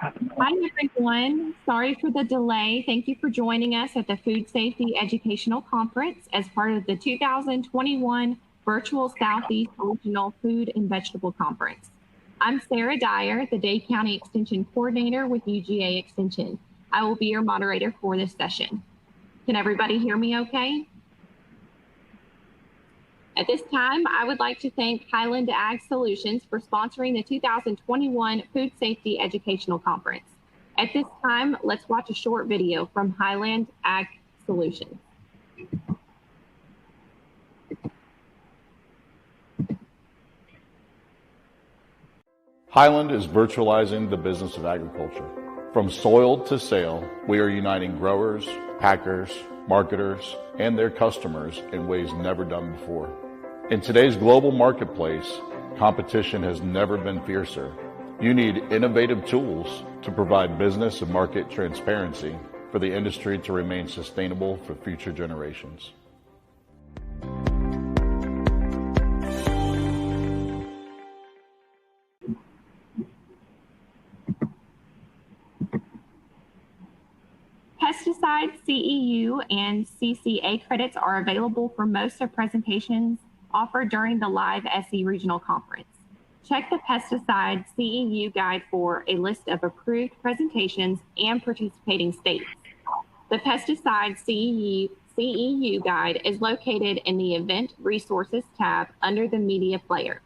Hi, everyone. Sorry for the delay. Thank you for joining us at the Food Safety Educational Conference as part of the 2021 Virtual Southeast Regional Food and Vegetable Conference. I'm Sarah Dyer, the Dade County Extension Coordinator with UGA Extension. I will be your moderator for this session. Can everybody hear me okay? At this time, I would like to thank Highland Ag Solutions for sponsoring the 2021 Food Safety Educational Conference. At this time, let's watch a short video from Highland Ag Solutions. Highland is virtualizing the business of agriculture. From soil to sale, we are uniting growers, packers, marketers, and their customers in ways never done before. In today's global marketplace, competition has never been fiercer. You need innovative tools to provide business and market transparency for the industry to remain sustainable for future generations. Pesticide, CEU, and CCA credits are available for most of presentations offered during the Live SE Regional Conference. Check the Pesticide CEU guide for a list of approved presentations and participating states. The Pesticide CEU guide is located in the Event Resources tab under the Media Player.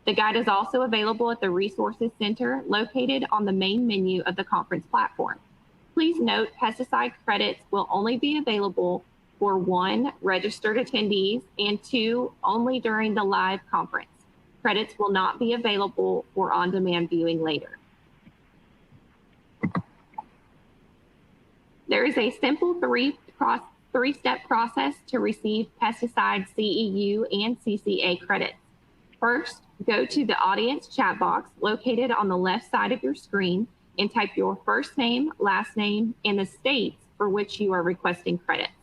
The guide is also available at the Resources Center located on the main menu of the conference platform. Please note, pesticide credits will only be available for 1, registered attendees, and 2, only during the live conference. Credits will not be available for on-demand viewing later. There is a simple three-step process to receive pesticide CEU and CCA credits. First, go to the audience chat box located on the left side of your screen and type your first name, last name, and the states for which you are requesting credits.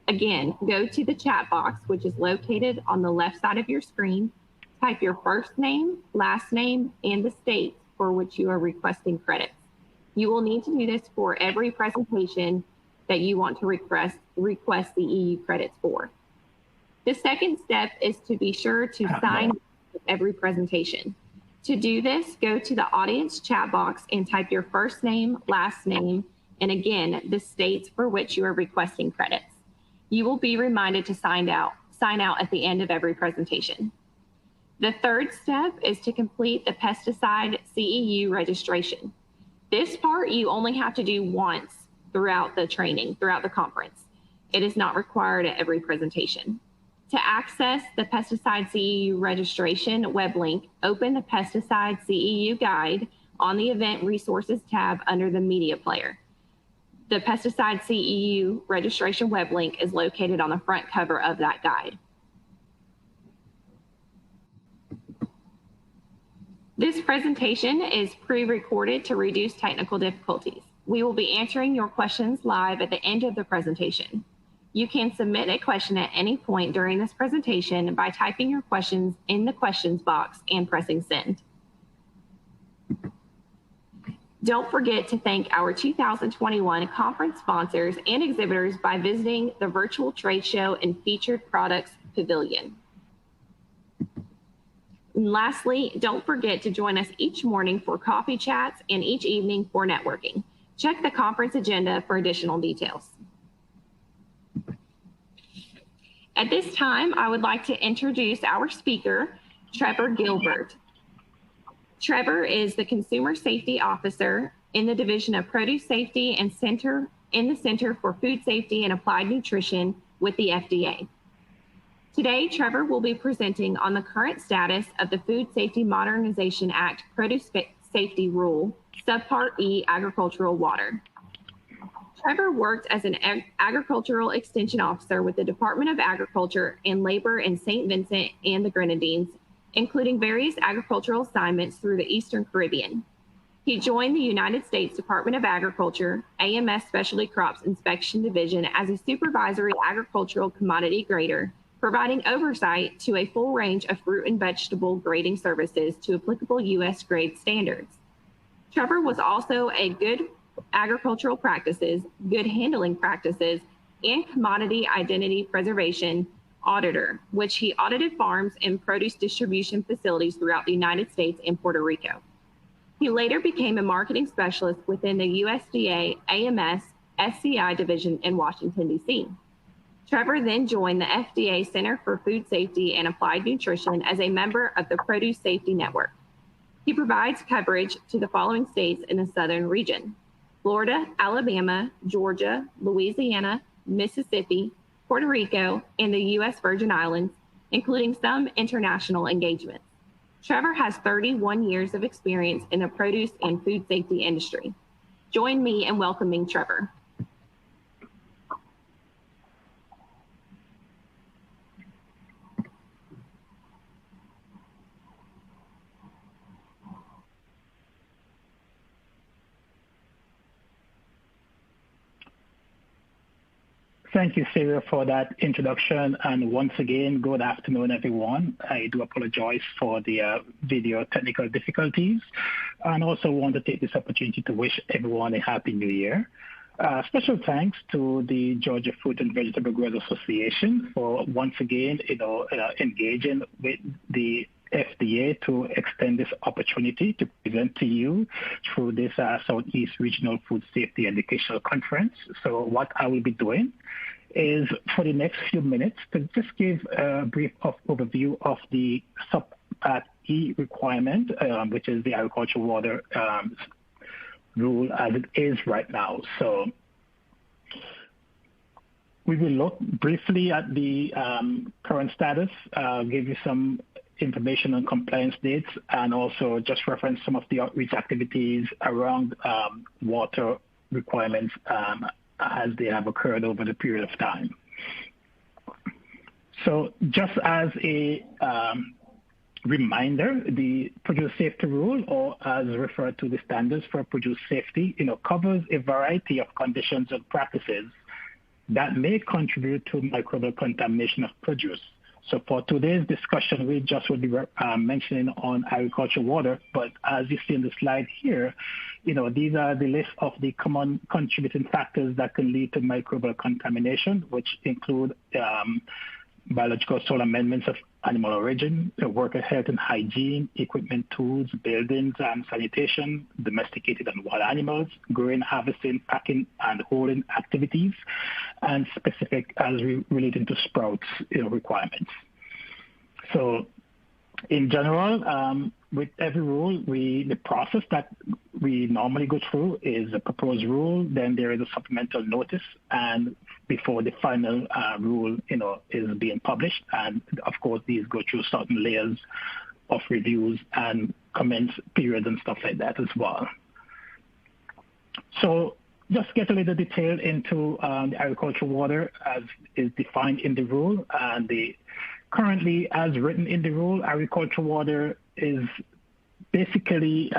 Again, go to the chat box, which is located on the left side of your screen, type your first name, last name, and the states for which you are requesting credits. You will need to do this for every presentation that you want to request the EU credits for. The second step is to be sure to sign every presentation. To do this, go to the audience chat box and type your first name, last name, and again, the states for which you are requesting credits. You will be reminded to sign out at the end of every presentation. The third step is to complete the pesticide CEU registration. This part you only have to do once throughout the training, throughout the conference. It is not required at every presentation. To access the Pesticide CEU registration web link, open the Pesticide CEU guide on the Event Resources tab under the Media Player. The Pesticide CEU registration web link is located on the front cover of that guide. This presentation is pre-recorded to reduce technical difficulties. We will be answering your questions live at the end of the presentation. You can submit a question at any point during this presentation by typing your questions in the questions box and pressing send. Don't forget to thank our 2021 conference sponsors and exhibitors by visiting the virtual trade show and featured products pavilion. And lastly, don't forget to join us each morning for coffee chats and each evening for networking. Check the conference agenda for additional details. At this time, I would like to introduce our speaker, Trevor Gilbert. Trevor is the Consumer Safety Officer in the Division of Produce Safety and in the Center for Food Safety and Applied Nutrition with the FDA. Today, Trevor will be presenting on the current status of the Food Safety Modernization Act Produce Safety Rule, Subpart E, Agricultural Water. Trevor worked as an agricultural extension officer with the Department of Agriculture and Labor in St. Vincent and the Grenadines, including various agricultural assignments through the Eastern Caribbean. He joined the United States Department of Agriculture, AMS Specialty Crops Inspection Division as a supervisory agricultural commodity grader, providing oversight to a full range of fruit and vegetable grading services to applicable U.S. grade standards. Trevor was also a good agricultural practices, good handling practices, and commodity identity preservation auditor, which he audited farms and produce distribution facilities throughout the United States and Puerto Rico. He later became a marketing specialist within the USDA AMS SCI division in Washington, D.C. Trevor then joined the FDA Center for Food Safety and Applied Nutrition as a member of the Produce Safety Network. He provides coverage to the following states in the southern region: Florida, Alabama, Georgia, Louisiana, Mississippi, Puerto Rico, and the U.S. Virgin Islands, including some international engagements. Trevor has 31 years of experience in the produce and food safety industry. Join me in welcoming Trevor. Thank you, Sarah, for that introduction. And once again, good afternoon, everyone. I do apologize for the video technical difficulties, and also want to take this opportunity to wish everyone a happy new year. Special thanks to the Georgia Fruit and Vegetable Growers Association for once again, engaging with the FDA to extend this opportunity to present to you through this Southeast Regional Food Safety Educational Conference. So what I will be doing is for the next few minutes to just give a brief overview of the Subpart E requirement, which is the agricultural water rule as it is right now. So we will look briefly at the current status, give you some information on compliance dates, and also just reference some of the outreach activities around water requirements as they have occurred over the period of time. So just as a reminder, the produce safety rule, or as referred to the standards for produce safety, covers a variety of conditions and practices that may contribute to microbial contamination of produce. So for today's discussion, we just will be mentioning on agricultural water, but as you see in the slide here, these are the list of the common contributing factors that can lead to microbial contamination, which include biological soil amendments of animal origin, worker health and hygiene, equipment, tools, buildings and sanitation, domesticated and wild animals, growing, harvesting, packing and holding activities, and specific as relating to sprouts requirements. So in general, with every rule, the process that we normally go through is a proposed rule, then there is a supplemental notice, and before the final rule, is being published. And of course, these go through certain layers of reviews and comments periods and stuff like that as well. So just get a little detail into the agricultural water as is defined in the rule. And currently, as written in the rule, agricultural water is basically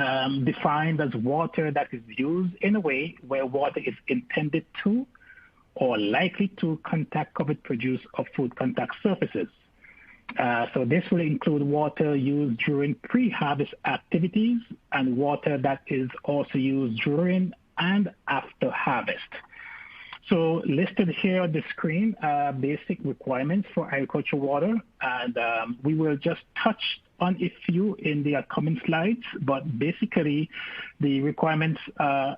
defined as water that is used in a way where water is intended to or likely to contact covered produce or food contact surfaces. So this will include water used during pre-harvest activities and water that is also used during and after harvest. So listed here on the screen are basic requirements for agricultural water, and we will just touch on a few in the upcoming slides, but basically the requirements are,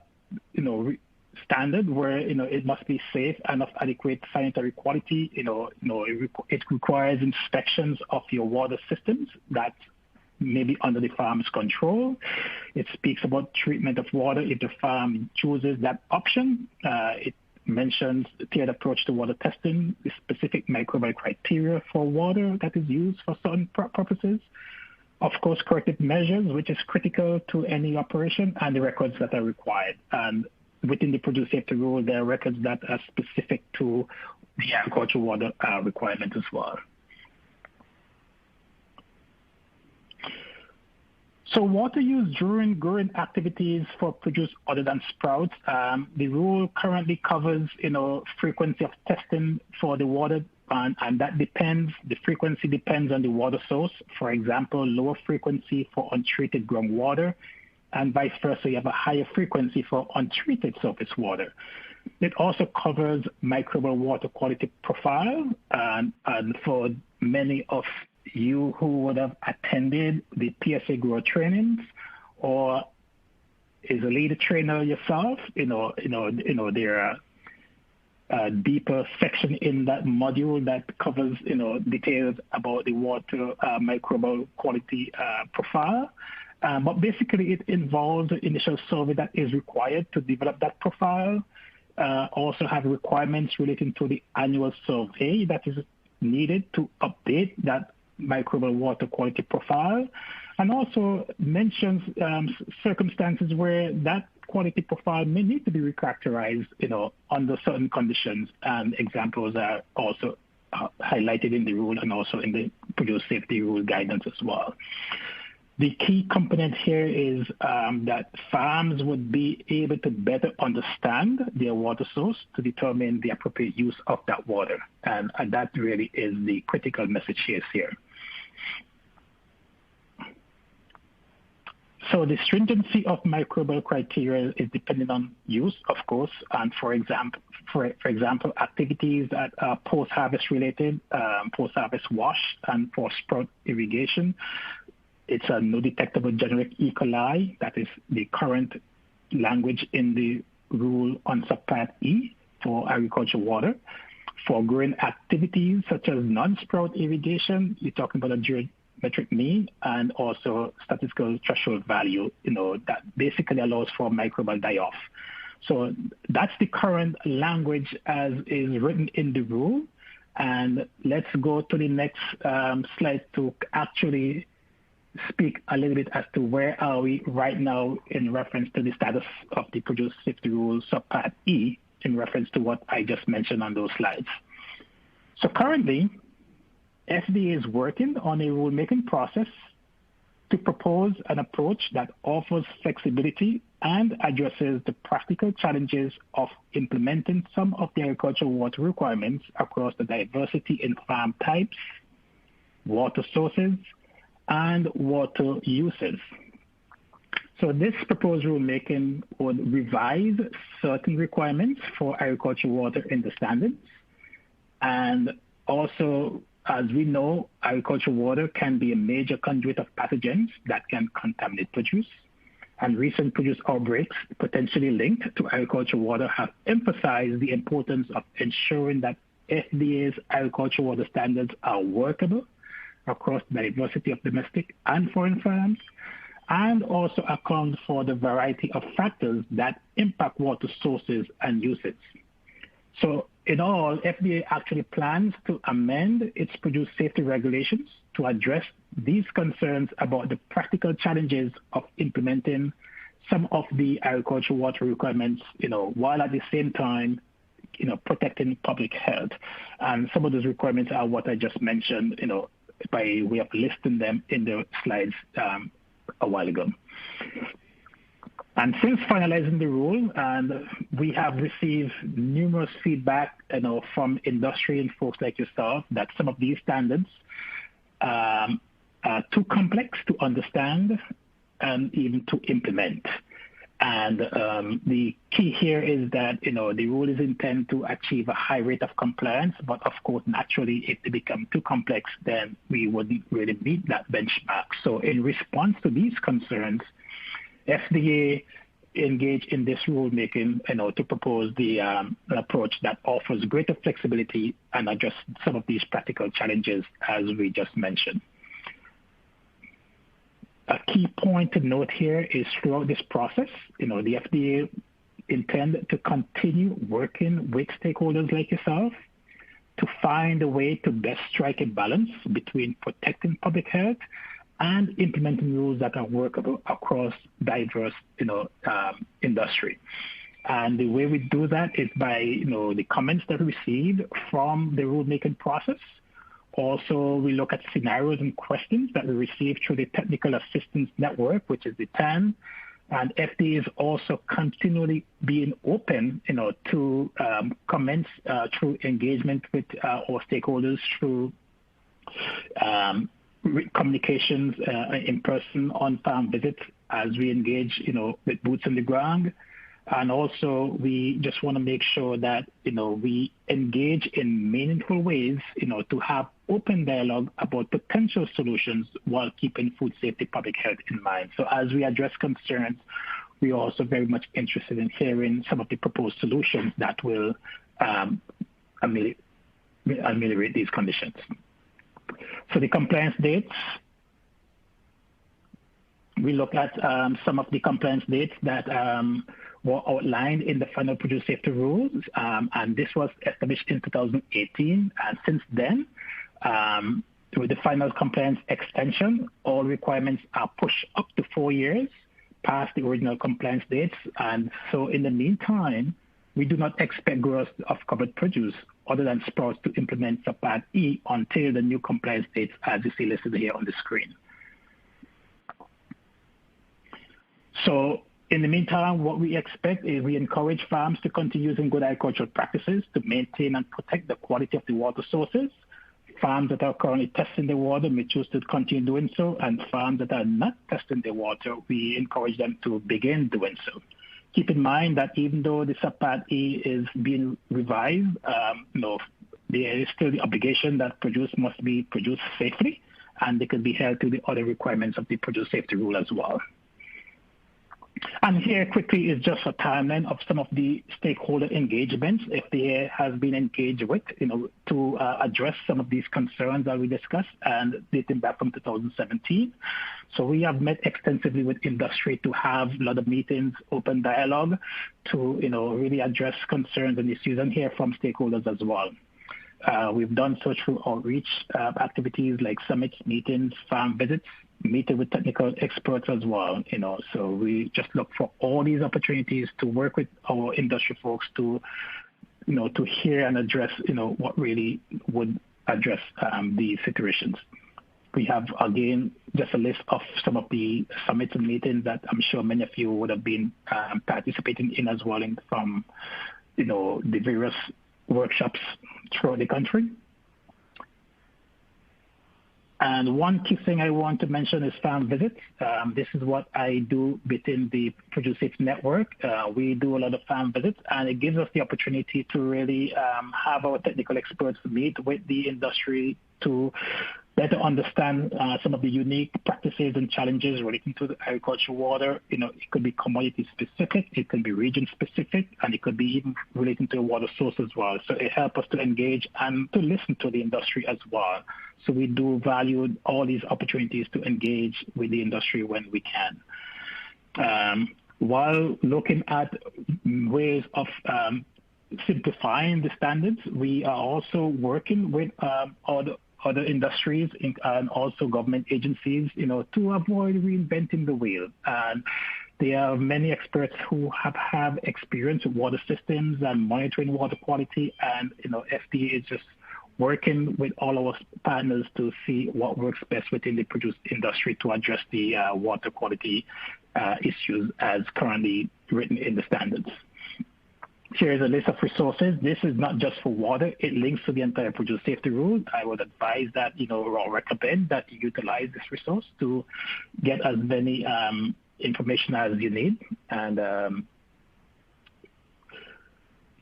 standard where, it must be safe and of adequate sanitary quality. It requires inspections of your water systems that may be under the farm's control. It speaks about treatment of water if the farm chooses that option. It mentions the tiered approach to water testing, the specific microbial criteria for water that is used for certain purposes. Of course, corrective measures, which is critical to any operation, and the records that are required. And within the produce safety rule, there are records that are specific to the agricultural water requirement as well. So water used during growing activities for produce other than sprouts, the rule currently covers, frequency of testing for the water, and that depends, the frequency depends on the water source. For example, lower frequency for untreated groundwater and vice versa, you have a higher frequency for untreated surface water. It also covers microbial water quality profile, and for many of you who would have attended the PSA grower trainings or is a leader trainer yourself, there are a deeper section in that module that covers, details about the water microbial quality profile. But basically, it involves the initial survey that is required to develop that profile. Also have requirements relating to the annual survey that is needed to update that microbial water quality profile, and also mentions circumstances where that quality profile may need to be recharacterized, under certain conditions, and examples are also highlighted in the rule and also in the produce safety rule guidance as well. The key component here is that farms would be able to better understand their water source to determine the appropriate use of that water. And that really is the critical message here. So the stringency of microbial criteria is dependent on use, of course, and for example, activities that are post-harvest related, post-harvest wash and post-sprout irrigation. It's a no detectable generic E. coli. That is the current language in the rule on subpart E for agricultural water. For growing activities such as non-sprout irrigation, you're talking about a geometric mean and also statistical threshold value, that basically allows for microbial die-off. So that's the current language as is written in the rule. And let's go to the next slide to actually speak a little bit as to where are we right now in reference to the status of the produce safety rule subpart E in reference to what I just mentioned on those slides. So currently, FDA is working on a rulemaking process to propose an approach that offers flexibility and addresses the practical challenges of implementing some of the agricultural water requirements across the diversity in farm types, water sources, and water uses. So this proposed rulemaking would revise certain requirements for agricultural water in the standards. And also, as we know, agricultural water can be a major conduit of pathogens that can contaminate produce. And recent produce outbreaks potentially linked to agricultural water have emphasized the importance of ensuring that FDA's agricultural water standards are workable across the diversity of domestic and foreign farms, and also account for the variety of factors that impact water sources and uses. So in all, FDA actually plans to amend its produce safety regulations to address these concerns about the practical challenges of implementing some of the agricultural water requirements, while at the same time, protecting public health. And some of those requirements are what I just mentioned, by way of listing them in the slides a while ago. And since finalizing the rule, and we have received numerous feedback, from industry and folks like yourself that some of these standards are too complex to understand and even to implement. And the key here is that, the rule is intended to achieve a high rate of compliance, but of course, naturally, if they become too complex, then we wouldn't really meet that benchmark. So in response to these concerns, FDA engaged in this rulemaking, to propose the an approach that offers greater flexibility and address some of these practical challenges as we just mentioned. A key point to note here is throughout this process, the FDA intend to continue working with stakeholders like yourself to find a way to best strike a balance between protecting public health and implementing rules that are workable across diverse, industry. And the way we do that is by, the comments that we received from the rulemaking process. Also, we look at scenarios and questions that we receive through the Technical Assistance Network, which is the TAN. And FDA is also continually being open, to comments through engagement with our stakeholders through communications in person, on-farm visits, as we engage, with boots on the ground. And also, we just want to make sure that, we engage in meaningful ways, to have open dialogue about potential solutions while keeping food safety, public health in mind. So as we address concerns, we are also very much interested in hearing some of the proposed solutions that will ameliorate these conditions. So the compliance dates, we look at some of the compliance dates that were outlined in the final produce safety rules, and this was established in 2018. And since then, with the final compliance extension, all requirements are pushed up to 4 years past the original compliance dates. And so in the meantime, we do not expect growers of covered produce other than sprouts to implement Subpart E until the new compliance dates, as you see listed here on the screen. So in the meantime, what we expect is we encourage farms to continue using good agricultural practices to maintain and protect the quality of the water sources. Farms that are currently testing the water may choose to continue doing so, and farms that are not testing the water, we encourage them to begin doing so. Keep in mind that even though the Subpart E is being revised, there is still the obligation that produce must be produced safely, and they can be held to the other requirements of the produce safety rule as well. And here quickly is just a timeline of some of the stakeholder engagements FDA has been engaged with, to address some of these concerns that we discussed, and dating back from 2017. So we have met extensively with industry to have a lot of meetings, open dialogue to, really address concerns and issues and hear from stakeholders as well. We've done so through outreach activities like summits, meetings, farm visits, meeting with technical experts as well, so we just look for all these opportunities to work with our industry folks to, to hear and address, what really would address these situations. We have, again, just a list of some of the summits and meetings that I'm sure many of you would have been participating in as well from, the various workshops throughout the country. And one key thing I want to mention is farm visits. This is what I do within the Produce Safety Network. We do a lot of farm visits, and it gives us the opportunity to really have our technical experts meet with the industry to better understand some of the unique practices and challenges relating to the agricultural water. It could be commodity specific, it can be region specific, and it could be even relating to the water source as well. So it helps us to engage and to listen to the industry as well. So we do value all these opportunities to engage with the industry when we can. While looking at ways of simplifying the standards, we are also working with other industries and also government agencies, to avoid reinventing the wheel. And there are many experts who have experience with water systems and monitoring water quality, and FDA is just working with all our partners to see what works best within the produce industry to address the water quality issues as currently written in the standards. Here is a list of resources. This is not just for water. It links to the entire produce safety rule. I would advise that, or recommend that you utilize this resource to get as many information as you need. And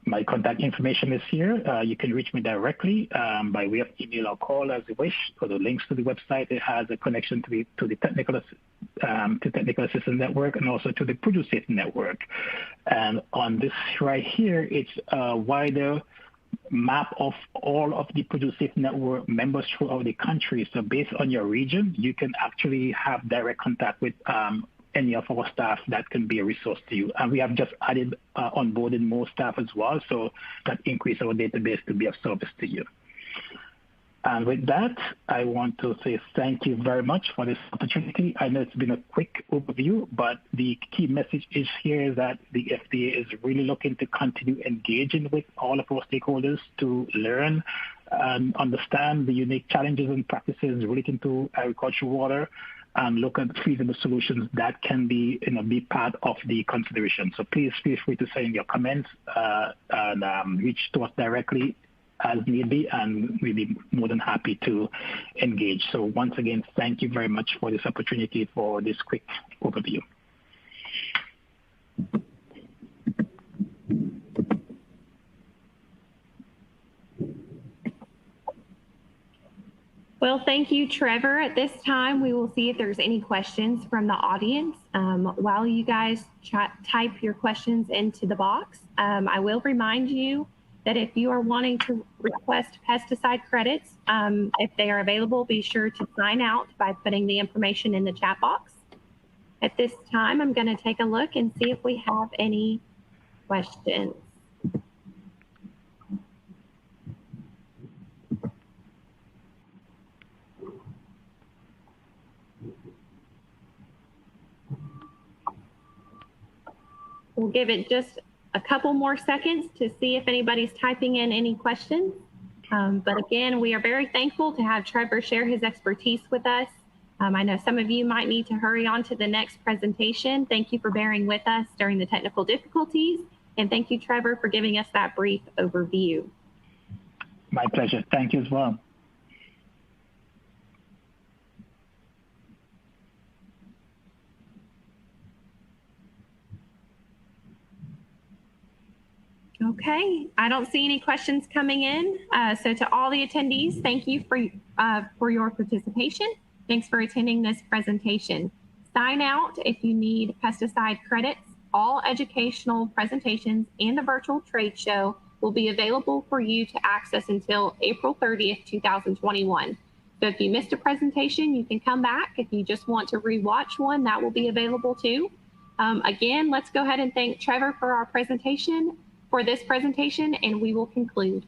my contact information is here. You can reach me directly by way of email or call as you wish. For the links to the website, it has a connection to the technical assistance network and also to the Produce Safety Network. And on this right here, it's a wider map of all of the Produce Safety Network members throughout the country. So based on your region, you can actually have direct contact with any of our staff that can be a resource to you. And we have just added onboarded more staff as well, so that increase our database to be of service to you. And with that, I want to say thank you very much for this opportunity. I know it's been a quick overview, but the key message is here that the FDA is really looking to continue engaging with all of our stakeholders to learn and understand the unique challenges and practices relating to agricultural water, and look at feasible solutions that can be part of the consideration. So please feel free to send your comments and reach to us directly as need be, and we'll be more than happy to engage. So once again, thank you very much for this opportunity for this quick overview. Well, thank you, Trevor. At this time, we will see if there's any questions from the audience. While you guys type your questions into the box, I will remind you that if you are wanting to request pesticide credits, if they are available, be sure to sign out by putting the information in the chat box. At this time, I'm going to take a look and see if we have any questions. We'll give it just a couple more seconds to see if anybody's typing in any questions. But again, we are very thankful to have Trevor share his expertise with us. I know some of you might need to hurry on to the next presentation. Thank you for bearing with us during the technical difficulties. And thank you, Trevor, for giving us that brief overview. My pleasure. Thank you as well. Okay, I don't see any questions coming in. So to all the attendees, thank you for your participation. Thanks for attending this presentation. Sign out if you need pesticide credits. All educational presentations and the virtual trade show will be available for you to access until April 30th, 2021. So if you missed a presentation, you can come back. If you just want to rewatch one, that will be available too. Again, let's go ahead and thank Trevor for this presentation, and we will conclude.